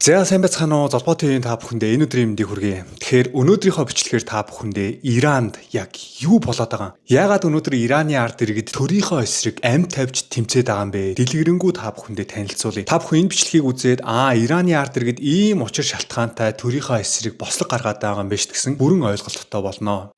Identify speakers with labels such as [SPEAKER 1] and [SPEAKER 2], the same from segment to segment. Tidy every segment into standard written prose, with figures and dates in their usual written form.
[SPEAKER 1] За сайн байцгаана уу Золбоо ТV-ийн та бүхэндээ энэ өдрийн мэндийг хүргэе. Тэгэхээр өнөөдрийнхөө бичлэгээр та бүхэндээ Иранд яг юу болоод байгаа юм? Яагаад өнөөдөр Ираны ард иргэд төрийнхөө эсрэг амь тавьж тэмцээд байгаа юм бэ? Дэлгэрэнгүй та бүхэндээ танилцуулъя. Та бүхэн энэ бичлэгийг үзээд Ираны ард иргэд ийм учир шалтгаантай төрийнхөө эсрэг бослог гаргаад байгаа юм биш гэсэн бүрэн ойлголттой болно.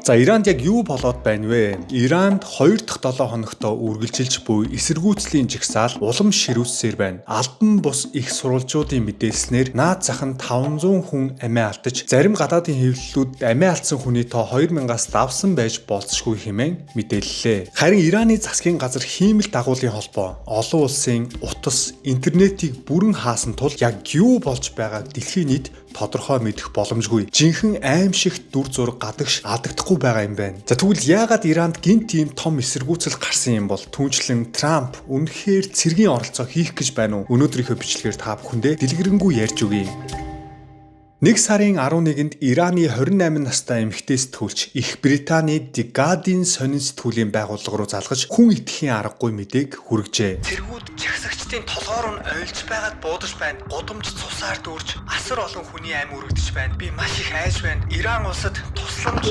[SPEAKER 1] За Иранд яг юу болоод байна вэ? Иранд 2 дахь 7 хоногтоо үргэлжилж буй эсэргүүцлийн жагсаал улам ширүүссээр байна. Албан бус их сурвалжуудын мэдээлснээр наад зах нь 500 хүн амиа алдаж, зарим гадаадын хэвлэлүүд амиа алдсан хүний тоо 2000-аас давсан байж болцшгүй хэмээн мэдээллээ. Харин Ираны засгийн газар хиймэл дагуулын холбоо олон улсын утас, интернетийг бүрэн хаасан тул яг юу болж байгааг дэлхийн нийт тодорхой мэдэх боломжгүй. Жинхэнэ аимшигт дүр зураг гадагш алдагдахгүй байгаа юм байна. За тэгвэл яагаад Иранд гинт ийм том эсэргүүцэл гарсан юм бол түүнчлэн Трамп үнэхээр цэргийн оролцоо хийх гэж байна уу? Өнөөдрийнхөө бичлэгээр та бүхэндээ дэлгэрэнгүй ярьж өгье. 1 сарын 11-нд Ираны 28 настай эмэгтэй сэтгүүлч Их Британий The Guardian сонин сэтгүүлийн байгууллага руу залгаж хүн итгэхийн аргагүй мэдээг хүргэжээ. Цэргүүд жагсагчдын толгоор нь ойлж байгаад буудаж байна. Гудамж цусаар дүүрж асар олон хүний амь үрэгдэж байна. Би маш их айж байна. Иран улсад тусламж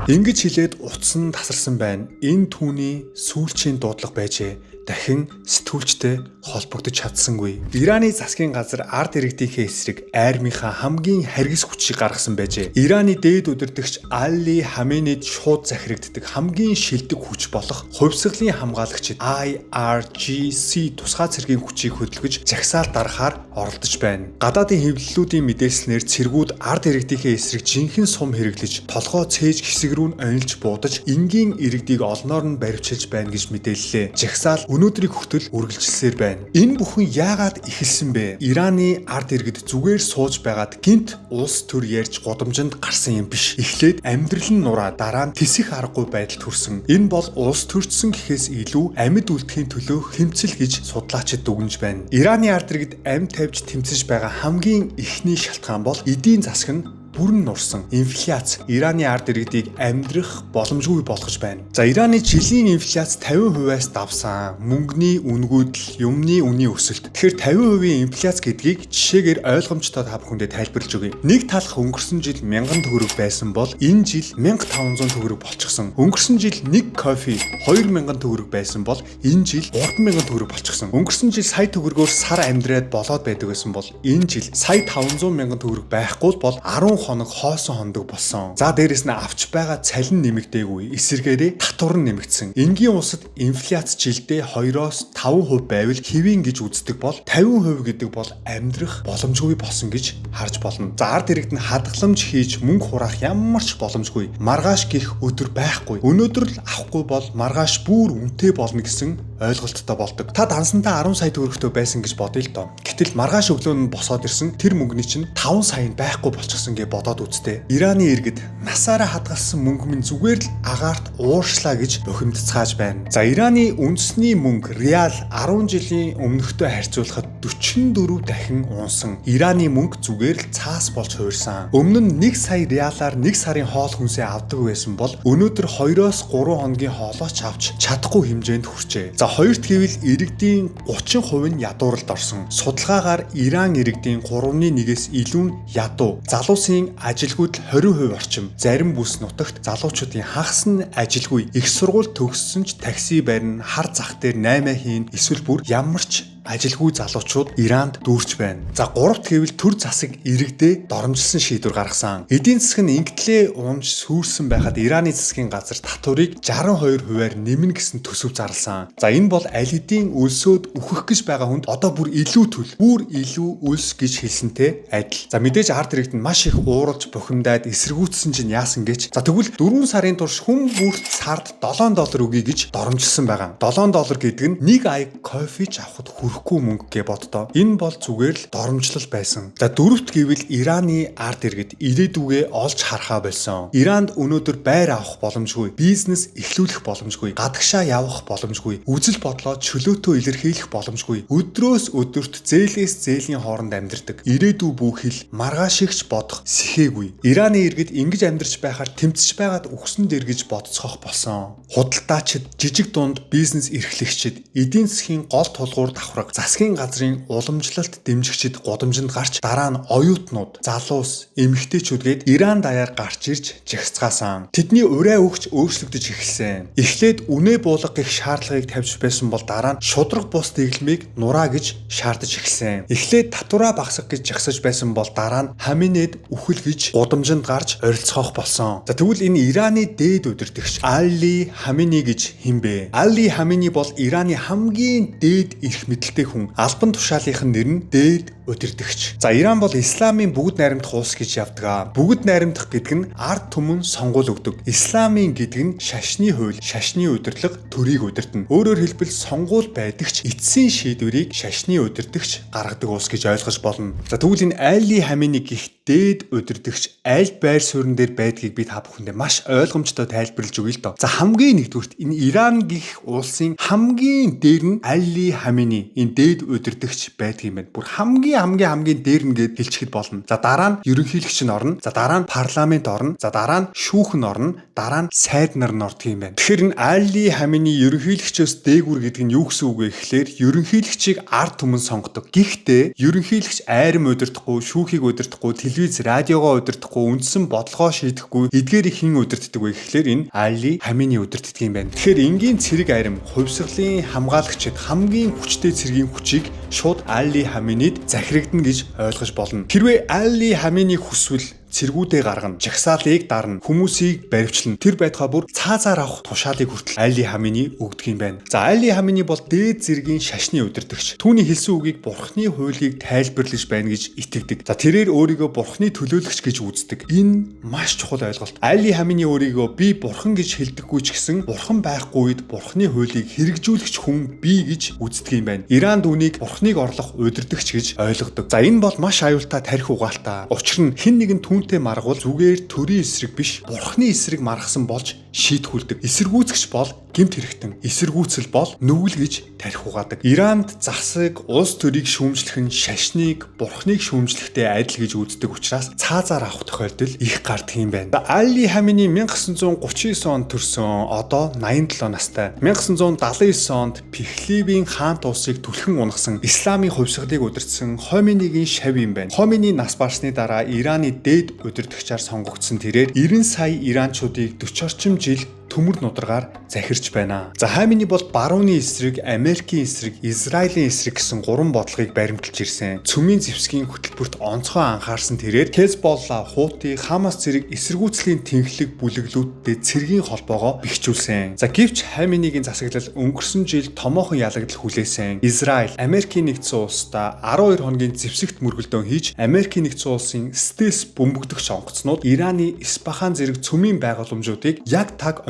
[SPEAKER 1] ингэж хэлээд утас нь тасарсан байна. Энэ түүний сүүлчийн дуудлага байжээ. Дахин сэтгүүлчтэй холбогдож чадсангүй. Ираны засгийн газар ард иргэдийнхээ эсрэг армийнхаа хамгийн харгас хүчийг гаргасан байжээ. Ираны дээд удирдагч Али Хаменейд шууд захирагддаг хамгийн шилдэг хүч болох хувьсгалын хамгаалагчид IRGC тусгай цэргийн хүчийг хөдөлгөж жагсаал дарахаар оролдож байна. Гадаадын хэвлэлүүдийн мэдээлснээр цэргүүд ард иргэдийнхээ эсрэг жинхэнэ сум хэрэглэж, толгой цээж хэсэг рүү оёлж буудаж, энгийн иргэдийг олноор нь баривчилж байна гэж мэдээллээ. Жагсаал өнөөдрийг хүртэл үргэлжилсээр байна. Энэ бүхэн яагаад эхэлсэн бэ? Ираны ард иргэд зүгээр сууж байгаад гинт улс төр ярьж гудамжинд гарсан юм биш. Эхлээд амьдрал нь нураа, дараа нь тисэх аргагүй байдалд хүрсэн. Энэ бол улс төрчсөн гэхээс илүү амьд үлдэхийн төлөө тэмцэл гэж судлаачид дүгнэж байна. Ираны ард иргэд амь тавьж тэмцэж байгаа хамгийн ихний шалтгаан бол эдийн засаг нь бүрэн нурсан инфляц Ираны ард иргэдийг амьдрах боломжгүй болгож байна. За Ираны жилийн инфляц 50%-аас давсан. Мөнгөний үнгүүдэл, юмны үнийн өсөлт. Тэгэхээр 50% инфляц гэдгийг жишээгээр ойлгомжтой та бүхэндээ тайлбарлаж өгье. Нэг талх өнгөрсөн жил 1000 төгрөг байсан бол энэ жил 1500 төгрөг болчихсон. Өнгөрсөн жил нэг кофе 2000 төгрөг байсан бол энэ жил 3000 төгрөг болчихсон. Өнгөрсөн жил сая төгрөгөөр сар амьдраад болоод байдаг байсан бол энэ жил сая 500 мянган төгрөг байхгүй бол 10 хоног хоосон хондог болсон. За дээрэс нь авч байгаа цалин нэмэгдээгүй, эсэргээрээ татвар нь нэмэгдсэн. Энгийн улсад инфляц жилдээ 2-5% байвал хэвийн гэж үздэг бол 50% гэдэг бол амьдрах боломжгүй болсон гэж харж болно. За ард иргэд нь хадгаламж хийж мөнгө хураах ямар ч боломжгүй. Маргааш гих өдөр байхгүй. Өнөөдөр л авахгүй бол маргааш бүр үнэтэй болно гэсэн ойлголттой болдог. Та дансантаа 10 сая төгрөгтэй байсан гэж бодъё л доо. Гэтэл маргааш өглөө нь босоод ирсэн тэр мөнгөний чинь 5 сая байхгүй болчихсон гэж бодоод үзтээ. Ираны иргэд насаараа хадгалсан мөнгө минь зүгээр л агаарт ууршлаа гэж бухимдцааж байна. За Ираны үндэсний мөнгө реал 10 жилийн өмнөхтэй харьцуулахад 44 дахин унсан. Ираны мөнгө зүгээр л цаас болж хуурсан. Өмнө нь 1 сая реалаар 1 сарын хоол хүнсээ авдаг байсан бол өнөөдөр 2-3 хоногийн хоолооч авч чадахгүй хэмжээнд хүрчээ. За хоёрт гэвэл иргэдийн 30% нь ядууралд орсон. Судалгаагаар Иран иргэдийн 3.1-ээс илүү нь ядуу. Залуусын ажилгүйд 20% орчим. Зарим бүс нутагт залуучуудын хагас нь ажилгүй. Их сургууль төгссөн ч такси барина, хар зах дээр 8 хийн, эсвэл бүр ямар ч ажилгүй залуучууд Иранд дүүрч байна. За гуравт гэвэл төр засаг иргэдээ доромжилсан шийдвэр гаргасан. Эдийн засаг нь ингэтлээ унж сүрсэн байхад Ираны засгийн газар татварыг 62%-аар нэмнэ гэсэн төсөв зарласан. За энэ бол аль хэдийн өлсөөд үхэх гэж байгаа хүнд одоо бүр илүү өлс гэж хэлсэнтэй адил. За мэдээж ард иргэд нь маш их ууралж бухимдаад эсэргүүцсэн чинь яасан гэж. За тэгвэл 4 сарын турш хүн бүрт сард $7 өгье гэж доромжилсан байгаа. $7 гэдэг нь нэг аяг кофеж авахд өрөхгүй мөнгө гэж боддоо. Энэ бол зүгээр л доромжлол байсан. За дөрөвт гэвэл Ираны ард иргэд ирээдүгээ олж харахаа болсон. Иранд өнөөдөр байр авах боломжгүй, бизнес эхлүүлэх боломжгүй, гадагшаа явах боломжгүй, үзэл бодлоо чөлөөтөө илэрхийлэх боломжгүй. Өдрөөс өдөрт зээлээс зээлийн хооронд амьдардаг. Ирээдүй бүхэл маргаашигч бодох сэхээгүй. Ираны иргэд ингэж амьдарч байхаар тэмцэж байгаад үхсэн дэр гэж бодцоох болсон. Худалдаачид, жижиг дунд бизнес эрхлэгчид, эдийн засгийн гол тулгуур давхраг, засгийн газрын уламжлалт дэмжигчид гудамжинд гарч дараа нь оюутнууд, залуус, эмэгтэйчүүд гээд Иран даяар гарч ирж жагсцгаасан. Тэдний урай өгч өөрчлөгдөж эхэлсэн. Эхлээд үнэ буулга гэх шаардлагыг тавьж байсан бол дараа нь шудраг бус дэглэмийг нураа гэж шаардаж эхэлсэн. Эхлээд татвараа багсах гэж жагсаж байсан бол дараа нь Хаминед үхэл гэж гудамжинд гарч орилцохоох болсон. За тэгвэл энэ Ираны дээд удирдагч Али Хамини гэж хэн бэ? Али Хамини бол Ираны хамгийн дээд эрх мэдэлтэй хүн. Албан тушаалынх нь нэр нь дээд удирдагч. За Иран бол исламын бүгд найрамдах улс гэж явдаг. Бүгд найрамдах гэдэг нь ард түмэн сонгуул өгдөг. Исламын гэдэг нь шашны хууль, шашны удирдлага, төрийг удирдна. Өөрөөр хэлбэл сонгуул байдагч эцсийн шийдвэрийг шашны удирдагч гаргадаг улс гэж ойлгож болно. За тэгвэл энэ Али Хамини гэх дээд удирдагч аль байр суурин дээр байдгийг би та бүхэндээ маш ойлгомжтой тайлбарлаж өгье л доо. За хамгийн нэгдүгürt энэ Иран гэх улсын хамгийн дээр нь Али Хамини энэ дээд удирдагч байдаг юм байна. Бүр хамгийн дээр нь гээд хэлчихэд болно. За дараа нь ерөнхийлөгч нь орно. За дараа нь парламент орно. За дараа нь шүүхэн орно. Дараа нь сайд нар нь ордог юм байна. Тэгэхээр энэ Али Хамини ерөнхийлөгчөөс дээгүр гэдэг нь юу гэсэн үг вэ гэхлээр ерөнхийлөгчийг ард түмэн сонгодог. Гэхдээ ерөнхийлөгч айрам удирдахгүй, шүүхийг удирдахгүй, телевиз, радиогоо удирдахгүй, үндсэн бодлогоо шийдэхгүй эдгээр хэн удирддаг вэ гэхлээр энэ Али Хамини удирддаг юм байна. Тэгэхээр энгийн цэрэг айрам, хувьсгалын хамгаалагчид хамгийн хүчтэй цэргийн хүчийг шууд Али Хаминид захирагдана гэж ойлгож болно. Хэрвээ Али Хамини хүсвэл цэргүүдээ гаргана, жагсаалыг дарна, хүмүүсийг баривчлна. Тэр байтугай бүр цаазаар авах тушаалыг хүртэл Али Хамини өгдөг юм байна. За Али Хамини бол дээд зэргийн шашны удирдагч. Түүний хэлсэн үгийг бурхны хуулийг тайлбарлаж байна гэж итгэдэг. За тэрээр өөрийгөө бурхны төлөөлөгч гэж үздэг. Энэ маш чухал ойлголт. Али Хамини өөрийгөө би бурхан гэж хэлдэггүй ч гэсэн бурхан байхгүй үед бурхны хуулийг хэрэгжүүлэгч хүн би гэж үздэг юм байна. Иран түүнийг бурхныг орлох удирдагч гэж ойлгодог. За энэ бол маш аюултай тарих угаалтай. Учир нь хэн нэгэн түүнтэй маргуул зүгээр төрийн эсрэг биш, бурхны эсрэг маргасан болж шийтгүүлдэг. Эсэргүүцэгч бол гэмт хэрэгтэн, эсэргүүцэл бол нүгэл гэж тарих угаадаг. Иранд засаг, улс төрийг шүүмжлэх нь шашныг бурхныг шүүмжлэхтэй адил гэж үздэг учраас цаазаар авах тохиолдол их гардаг юм байна. Али Хамини 1939 онд төрсөн, одоо 87 настай. 1979 онд Пехлевийн хаант улсыг түлхэн унагсан, исламын хувьсгалыг удирдсан Хомейнигийн шав юм байна. Хомейни нас барсны дараа Ираны дээд удирдагчаар сонгогдсон тэрээр 90 сая иранчуудыг 40 орчим жил төмөр нударгаар захирч байна. За Хамини бол барууны эсрэг, Америкийн эсрэг, Израилийн эсрэг гэсэн гурван бодлогыг баримталж ирсэн. Цөмийн зэвсгийн хөтөлбөрт онцгой анхаарсан тэрээр Хезболла, Хути, Хамас зэрэг эсэргүүцлийн тэнхлэг бүлэглүүдтэй цэргийн холбоогоо бэхжүүлсэн. За гэвч Хаминигийн засаглал өнгөрсөн жил томоохон ялагдал хүлээсэн. Израиль, Америкийн нэгдсэн улстай 12 хоногийн зэвсэгт мөргөлдөөн хийж, Америкийн нэгдсэн улсын стелс бөмбөгдөгч онгоцнууд Ираны Исфахан зэрэг цөмийн байгууламжуудыг яг таг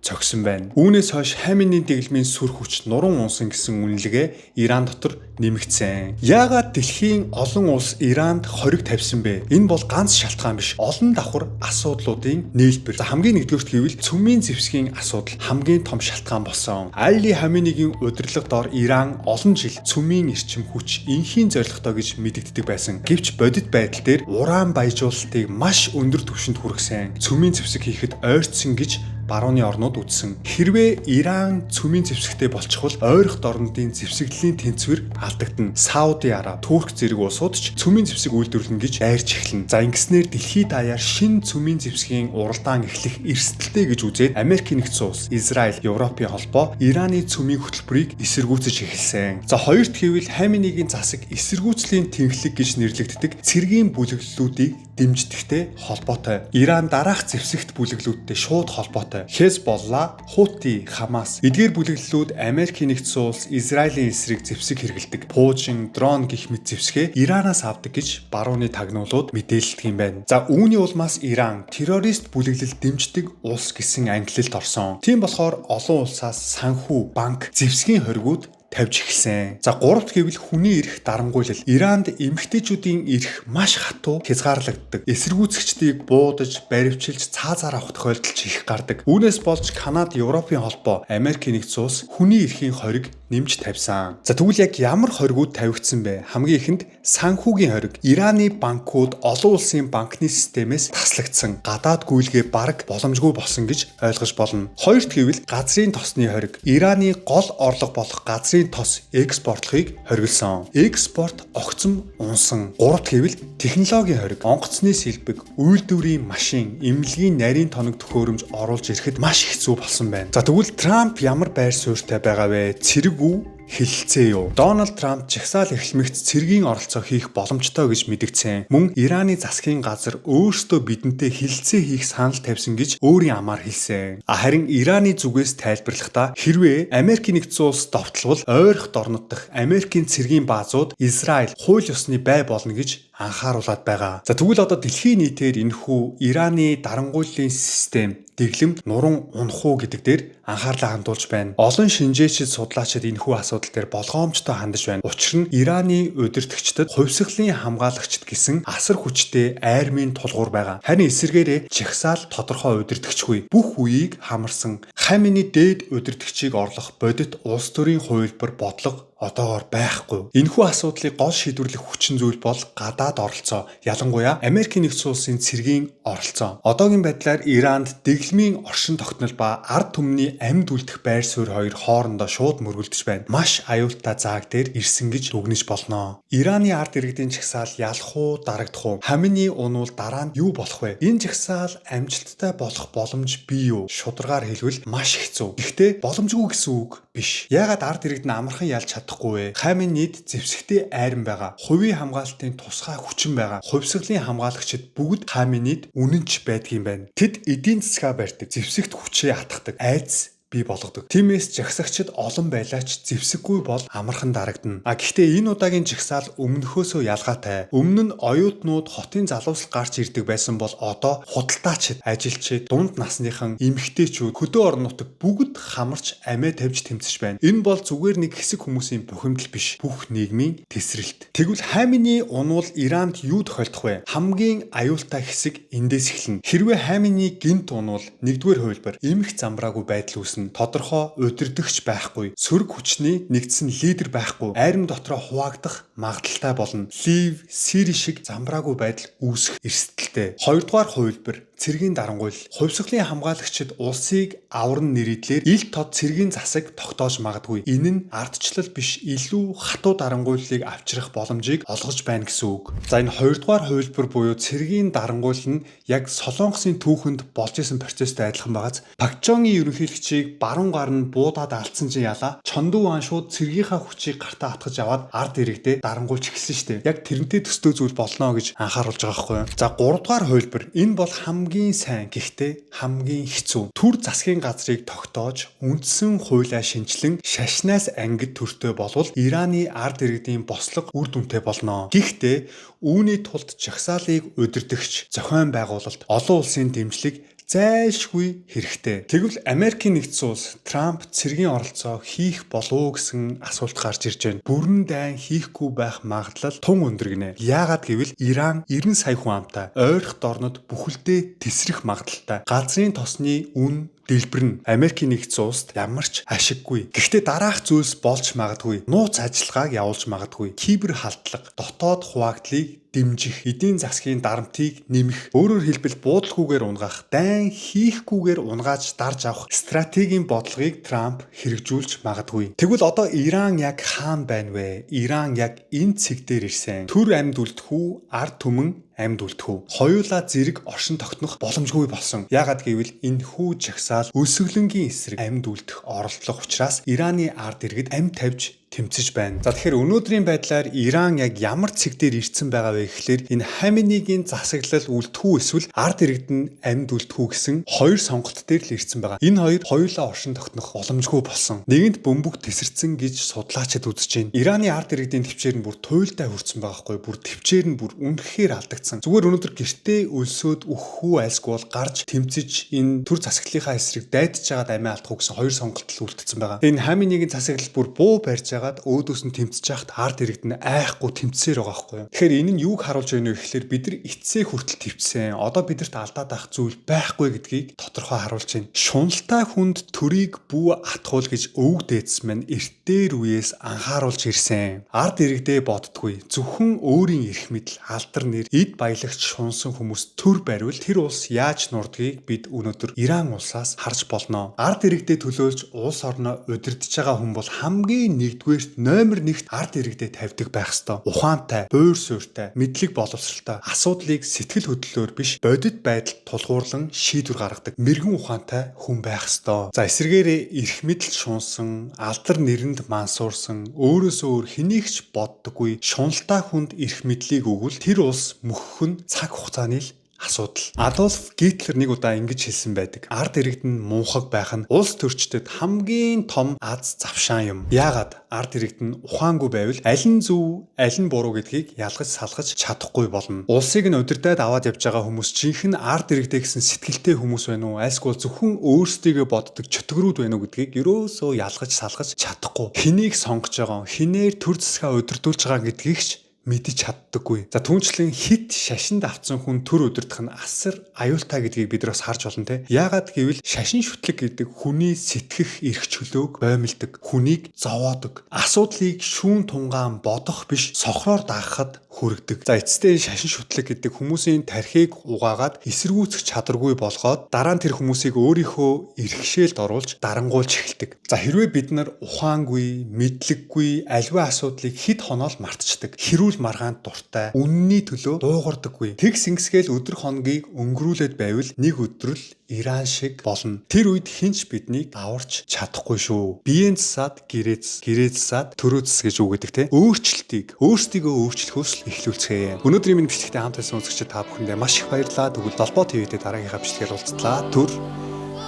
[SPEAKER 1] цогсон байна. Үүнээс хойш Хаминийн дэглэмийн сүр хүч нуруу унсан гэсэн үнэлгээ Иран дотор нэмэгдсэн. Яагаад дэлхийн олон улс Иранд хориг тавьсан бэ? Энэ бол ганц шалтгаан биш, олон давхар асуудлуудын нээлтбэр. Хамгийн нэгдүгürt гэвэл цөмийн зэвсгийн асуудал хамгийн том шалтгаан болсон. Али Хаминигийн удирдлага дор Иран олон жил цөмийн эрчим хүч инхийн зорилготой гэж мэдэгддэг байсан. Гэвч бодит байдал дээр уран баяжуулалтыг маш өндөр түвшинд хүргэсэн. Цөмийн зэвсэг хийхэд ойртсон гэж барууны орнууд үзсэн. Хэрвээ Иран цөмийн зэвсэгтэй болчихвол ойрхон орнуудын зэвсэгдлийн тэнцвэр алдагдана. Сауди Араб, Турк зэрэг улсууд ч цөмийн зэвсэг үйлдвэрлэнэ гэж дайрч эхэлнэ. За ингэснээр дэлхийд даяар шинэ цөмийн зэвсгийн уралдаан эхлэх эрсдэлтэй гэж үзээд Америкийн нэгдсэн улс, Израиль, Европын холбоо Ираны цөмийн хөтөлбөрийг эсэргүүцэж эхэлсэн. За хоёрт гэвэл Хаминигийн засаг эсэргүүцлийн тэнхлэг гэж нэрлэгддэг цэргийн бүлэглэлүүдийг дэмждэгтэй холбоотой. Иран дараах зэвсэгт бүлэглүүдтэй шууд холбоотой. Хезболла, Хути, Хамас эдгээр бүлэглэлүүд Америкийн нэгдсэн улс, Израилийн эсрэг зэвсэг хэрэглэдэг. Пуужин, дрон гэх мэт зэвсгээ Иранаас авдаг гэж барууны тагнуулууд мэдээлдэг юм байна. За үүний улмаас Иран террорист бүлэглэл дэмждэг улс гэсэн ангилалд орсон. Тийм болохоор олон улсаас санхүү, банк, зэвсгийн хоригууд тавьж эхэлсэн. За гуравт гэвэл хүний эрх дарамгуйлал. Иранд эмэгтэйчүүдийн эрх маш хатуу хязгаарлагддаг. Эсэргүүцэгчдийг буудаж, баривчилж, цаазаар авах тохиолдол их гардаг. Үүнээс болж Канада, Европын холбоо, Америкийн нэгдсэн улс хүний эрхийн хориг нэмж тавьсан. За тэгвэл яг ямар хоригуд тавигдсан бэ? Хамгийн ихэнд санхүүгийн хориг. Ираны банкуд олон улсын банкны системээс таслагдсан. Гадаад гүйлгээ бараг боломжгүй болсон гэж ойлгож болно. Хоёрт гэвэл газрын тосны хориг. Ираны гол орлого болох газрын тос экспортлохыг хориглосон. Экспорт огцом унсан. Гуравт гэвэл технологийн хориг. Онгоцны сэлбэг, үйлдвэрийн машин, эмнэлгийн нарийн тоног төхөөрөмж оруулж ирэхэд маш хэцүү болсон байна. За тэгвэл Трамп ямар байр суурьтай байгаа вэ? Цэрэг үү? Хэлэлцээ юу? Дональд Трамп жагсаал эхлэмэгт цэргийн оролцоо хийх боломжтой гэж мэдгдсэн. Мөн Ираны засгийн газар өөрсдөө бидэнтэй хэлэлцээ хийх санал тавьсан гэж өөрийн амаар хэлсэн. Харин Ираны зүгээс тайлбарлахдаа хэрвээ Америкийн нэгдсэн улс довтлол ойрох дорнод дахь Америкийн цэргийн баазууд Израиль хууль ёсны бай болно гэж анхааруулад байгаа. За тэгвэл одоо дэлхийн нийтээр энэхүү Ираны дарангуйллын систем дэглэмд нуран унах уу гэдэг дээр анхаарлаа хандуулж байна. Олон шинжээчид судлаачид энэхүү асуудал дээр болгоомжтой хандаж байна. Учир нь Ираны удирдагчдад хувьсгалын хамгаалагчд гэсэн асар хүчтэй армийн тулгуур байгаа. Харин эсвэргээрээ жагсаал тодорхой удирдагчгүй. Бүх үеийг хамарсан Хаминий дээд удирдагчийг орлох бодит улс төрийн хувилбар бодлого одоогоор байхгүй. Энэхүү асуудлыг гол шийдвэрлэх хүчин зүйл бол гадаад оролцоо. Ялангуяа Америкийн нэгдсэн улсын цэргийн оролцоо. Одоогийн байдлаар Иранд дэглэмийн оршин тогтнол ба ард түмний амьд үлдэх байр суурь хоёр хоорондоо шууд мөргөлдөж байна. Маш аюултай зааг дээр ирсэн гэж дүгнэж болно. Ираны ард иргэдийн жагсаал ялах уу, дарагдах уу? Хаминий унвал дараа нь юу болох вэ? Энэ жагсаал амжилттай болох боломж бий юу? Шударгаар хэлбэл маш хэцүү. Гэхдээ боломжгүй гэсэн үг биш. Яагаад ард иргэд нь амархан ялж чадахгүй вэ? Хамын нийт зэвсэгтэй айран байгаа. Хувийн хамгаалалтын тусгай хүчин байгаа. Хувьсгалын хамгаалагчид бүгд хамын нийт үнэнч байдгийн байна. Тэд эдийн засгаа барьдаг, зэвсэгт хүчээ хатгадаг, айдас бий болгодог. Тиймээс жагсагчид олон байлаач зэвсэггүй бол амархан дарагдана. Гэхдээ энэ удаагийн жагсаал өмнөхөөсөө ялгаатай. Өмнө нь оюутнууд хотын залуусал гарч ирдэг байсан бол одоо худалдаачид, ажилчид, дунд насныхан, эмэгтэйчүүд, хөдөө орон нутаг бүгд хамарч амиа тавьж тэмцэж байна. Энэ бол зүгээр нэг хэсэг хүмүүсийн бухимдал биш. Бүх нийгмийн тесрэлт. Тэгвэл Хаминий унвал Иранд юу тохиолдох вэ? Хамгийн аюултай хэсэг эндээс эхэлнэ. Хэрвээ Хаминий гинт унвал нэгдүгээр хувилбар эмх замбраагүй байдал үүснэ. Тодорхой удирдагч байхгүй, сөрөг хүчний нэгдсэн лидер байхгүй, айрам дотроо хуваагдах магадaltaй болно. Лив, Сири шиг замбраагүй байдал үүсэх эрсдэлтэй. Хоёрдугаар хувилбар цэргийн дарангуйл. Хувьсгалын хамгаалагчид улсыг аварн нэрийдлэр ил тод цэргийн засаг тогтоож магадгүй. Энэ нь ардчлал биш, илүү хатуу дарангуйллыг авчрах боломжийг олгож байна гэсэн үг. За энэ хоёрдугаар хувилбар буюу цэргийн дарангуйл нь яг Солонгосын түүхэнд болж исэн процесстэй адилхан байгаас Пакчонгийн ерөнхийлөгчийг баруун гар нь буудаад алдсан чинь яла Чондуу хаан шууд цэргийнхаа хүчийг гартаа атгаж аваад ард иргэдээ дарангуйлж эхэлсэн шүү дээ. Яг тэрнтэй төстэй зүйл болно гэж анхааруулж байгаа байхгүй юу. За 3 дугаар хувилбар энэ бол хамгийн сайн гэхдээ хамгийн хэцүү. Түр засгийн газрыг тогтоож үндсэн хуулиа шинжилэн шашнаас ангид төртөө болвол Ираны ард иргэдийн бослого үр дүнтэй болно. Гэхдээ үүний тулд жагсаалыг удирдахч зохион байгуулалт олон улсын дэмжлэг зайлшгүй хэрэгтэй. Тэгвэл Америкийн нэгдсэн улс Трамп цэргийн оролцоо хийх болов уу гэсэн асуулт гарч ирж байна. Бүрэн дайн хийхгүй байх магадлал тун өндөр гинэ. Яагаад гэвэл Иран 90 сая хүн амтай ойрох дорнод бүхэлдээ тесрэх магадлалтай. Газрын тосны үн дэлбэр нь Америкийн нэгдсэн улсад ямар ч ашиггүй. Гэхдээ дараах зүйлс болж магадгүй. Нууц ажиллагааг явуулж магадгүй. Кибер халдлага, дотоод хуваагдлыг дэмжих, эдийн засгийн дарамтыг нэмэх, өөрөөр хэлбэл буудалгүйгээр унгах, дайн хийхгүйгээр унгааж дарж авах стратегийн бодлогыг Трамп хэрэгжүүлж магадгүй. Тэгвэл одоо Иран яг хаана байна вэ? Иран яг энэ цэг дээр ирсэн. Төр амьд үлдэх үү, ард түмэн амьд үлдэх үү? Хоёулаа зэрэг оршин тогтнох боломжгүй болсон. Яагаад гэвэл энэ хүү жагсаал өсөглөнгийн эсрэг амьд үлдэх оролдлого учраас Ираны ард иргэд амьд тавьж тэмцэж байна. За тэгэхээр өнөөдрийн байдлаар Иран яг ямар цэг дээр ирсэн байгаа вэ гэхлээр энэ Хаминигийн засаглал үлдэх үү эсвэл ард иргэд нь амьд үлдэх үү гэсэн хоёр сонголт дээр л ирсэн байгаа. Энэ хоёр хоёулаа оршин тогтнох боломжгүй болсон. Нэгэнт бөмбөг тесэрсэн гэж судлаачид үзэж байна. Ираны ард иргэдийн төвчээр нь бүр туйлдаа хүрсэн байгаа хгүй. Бүр төвчээр нь бүр үнэхээр алдагдсан. Зүгээр өнөөдөр гэртээ өлсөөд өөхөө айлсгүй бол гарч тэмцэж энэ төр засаглалынхаа эсрэг дайдж байгаад амиа алдах уу гэсэн хоёр сонголт л үлдсэн байгаа. Энэ Хаминигийн засаглал бүр буу барьж яагаад өөдөөс нь тэмцэж яхад ард иргэд нь айхгүй тэмцсээр байгаа байхгүй юу. Тэгэхээр энэ нь юуг харуулж байна вэ гэхээр бид нар эцсээ хүртэл тэмцсэн. Одоо бидэрт алдаад авах зүйл байхгүй гэдгийг тодорхой харуулж байна. Шуналтай хүнд төрийг бүү атхуул гэж өвөг дээдс маань эртээр үеэс анхааруулж ирсэн. Ард иргэдээ боддгүй. Зөвхөн өөрийн эрх мэдэл, алдар нэр, эд баялагч шунсан хүмүүс төр бариул тэр улс яаж нурдгийг бид өнөөдөр Иран улсаас харж болно. Ард иргэдээ төлөөлж улс орноо удирдах байгаа хүн бол хамгийн нэгдүгээрт номер 1-т ард иргэдээ тавьдаг байх ёстой. Ухаантай, буур суурьтай, мэдлэг боловсралтай, асуудлыг сэтгэл хөдлөлөөр биш бодит байдалд тулгуурлан шийдвэр гаргадаг мэрэгэн ухаантай хүн байх ёстой. За эсвэргээрээ эрх мэдэл шунсан, алдар нэрэнд мансуурсан, өөрөөсөө өөр хэнийг ч боддоггүй шуналтай хүнд эрх мэдлийг өгвөл тэр улс мөхөх нь цаг хугацааны л асуудал. Адольф Гитлер нэг удаа ингэж хэлсэн байдаг. Ард иргэд нь мунхаг байх нь улс төрчдөд хамгийн том аз завшаан юм. Яагаад ард иргэд нь ухаангүй байвал аль нь зөв, аль нь буруу гэдгийг ялгаж салгаж чадахгүй болно. Улсыг нь удирдаад аваад явж байгаа хүмүүс жинхэнэ ард иргэдээ гэсэн сэтгэлтэй хүмүүс байна уу? Айлсгүй зөвхөн өөрсдийгөө боддог чөтгөрүүд байна уу гэдгийг ерөөсөө ялгаж салгаж чадахгүй. Хэнийг сонгож байгаа, хинээр төр засгаа удирдуулж байгаа гэдгийг ч мэдэж чаддаггүй. За түүнчлэн хит шашинд авцсан хүн төр удирдах нь асар аюултай гэдгийг бид нар бас харж болно те. Яагаад гэвэл шашин шүтлэг гэдэг хүний сэтгэх эрх чөлөөг боомлдог, хүнийг зовоодог, асуудлыг шүүн тунгаан бодох биш сохроор даахад хүргэдэг. За эцэстээ шашин шүтлэг гэдэг хүмүүсийн тархийг угаагаад эсэргүүцэх чадваргүй болгоод дараа нь тэр хүмүүсийг өөрийнхөө эрхшээлд оруулж дарангуйлж эхэлдэг. За хэрвээ бид нар ухаангүй, мэдлэггүй аливаа асуудлыг хэд хоноол мартчихдаг. Хэрүүл маргаанд дуртай, үнний төлөө дуугардаггүй. Тэг сингсгээл өдөр хоногийг өнгөрүүлээд байвал нэг өдөр л Иран шиг болно. Тэр үед хинч биднийг аварч чадахгүй шүү. Биеийн засаад гэрээ засаад төрөө зас гэж үг гэдэг те. Өөрчлөлтийг өөрсдийгөө өөрчлөхөөс л эхлүүлцгээе. Өнөөдрийн минь бичлэгтээ хамт байсан үзэгчид та бүхэндээ маш их баярлалаа. Тэгвэл Долбоо ТV-тэй дараагийнхаа бичлэгээр уулзтлаа. Түр.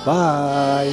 [SPEAKER 1] Бай.